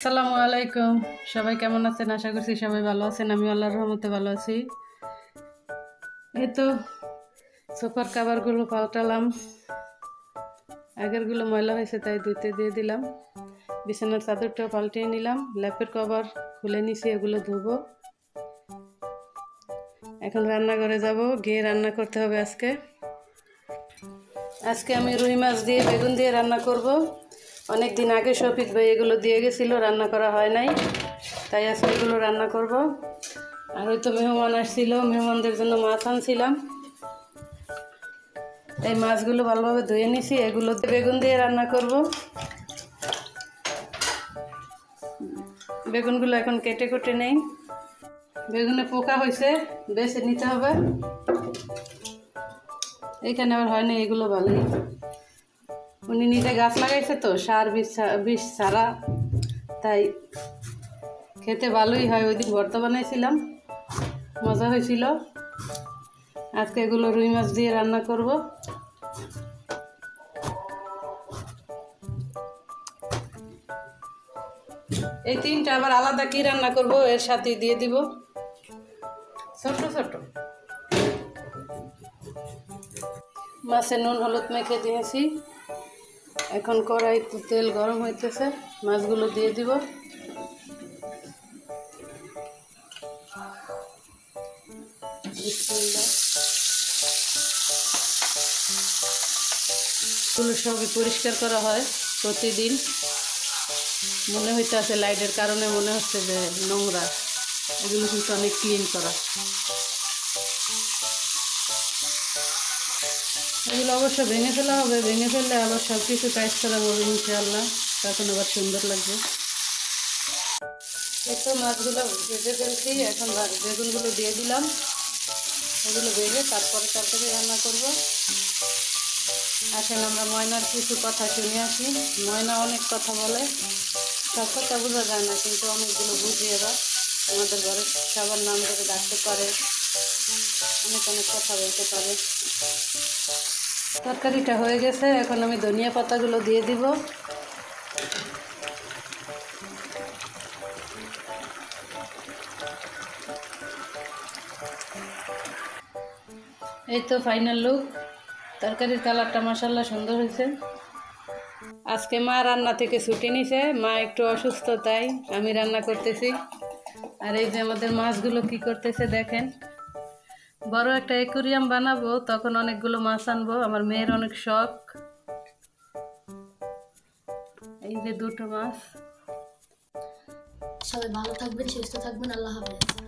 আসসালামু আলাইকুম। সবাই কেমন আছেন? আশা করছি সবাই ভালো আছেন। আমি আল্লাহর রহমতে ভালো আছি। এই তো সোফার কাভারগুলো পাল্টালাম, আগেরগুলো ময়লা হয়েছে তাই ধুতে দিয়ে দিলাম। বিছানার চাদরটাও পাল্টিয়ে নিলাম, ল্যাপের কভার খুলে নিছি, এগুলো ধুবো। এখন রান্নাঘরে যাব, গিয়ে রান্না করতে হবে। আজকে আমি রুই মাছ দিয়ে বেগুন দিয়ে রান্না করব। অনেক দিন আগে শফিক ভাই এগুলো দিয়ে গেছিলো, রান্না করা হয় নাই, তাই আজকে এগুলো রান্না করব। আর হয়তো মেহমান আসছিল, মেহমানদের জন্য মাছ আনছিলাম। এই মাছগুলো ভালোভাবে ধুয়ে নিছি, এগুলো বেগুন দিয়ে রান্না করব। বেগুনগুলো এখন কেটে কুটে নেই। বেগুনে পোকা হয়েছে, বেছে নিতে হবে। এইখানে আবার হয় না, এগুলো ভালোই। উনি নিজে গাছ লাগাইছে তো, সার বিষ ছাড়া, তাই খেতে ভালোই হয়। ওই দিন ভর্তা বানাইছিলাম, মজা হয়েছিল। আজকে এগুলো রুই মাছ দিয়ে রান্না করব। এই তিনটা আবার আলাদা কি রান্না করব, এর সাথে দিয়ে দিব। ছোট ছোট মাছে নুন হলুদ মেখে দিয়েছি। এখন কড়াইতে তেল গরম হইতেছে, মাছগুলো দিয়ে দিব। এগুলো সবই পরিষ্কার করা হয় প্রতিদিন। মনে হইতেছে লাইটের কারণে মনে হচ্ছে যে নোংরা, এগুলো কিন্তু অনেক ক্লিন করা। এগুলো অবশ্য ভেঙে ফেলা হবে, ভেঙে ফেললে আবার সব কিছু কাজ করা হবে ইনশাআল্লাহ, তখন আবার সুন্দর লাগবে। এই তো মাছগুলো ভেজে ফেলছি, এখন বেগুনগুলো দিয়ে দিলাম। এগুলো ভেজে তারপরে তরকারি রান্না করব। আসেন আমরা ময়নার কিছু কথা শুনে আসি। ময়না অনেক কথা বলে, সব কথা বোঝা যায় না, কিন্তু অনেকগুলো বুঝি। এবার আমাদের ঘরে সবার নাম ধরে ডাকতে পারে, অনেক অনেক কথা বলতে পারে। তরকারিটা হয়ে গেছে, এখন আমি ধনিয়া পাতাগুলো দিয়ে দিব। এই তো ফাইনাল লুক। তরকারির কালারটা মাশাআল্লাহ সুন্দর হয়েছে। আজকে মা রান্না থেকে ছুটি নিছে, মা একটু অসুস্থ, তাই আমি রান্না করতেছি। আর এই যে আমাদের মাছগুলো কি করতেছে দেখেন। বড় একটা অ্যাকুরিয়াম বানাবো, তখন অনেকগুলো মাছ আনবো, আমার মেয়ের অনেক শখ। এই যে দুটো মাছ। সবাই ভালো থাকবেন, সুস্থ থাকবেন, আল্লাহ হাফেজ।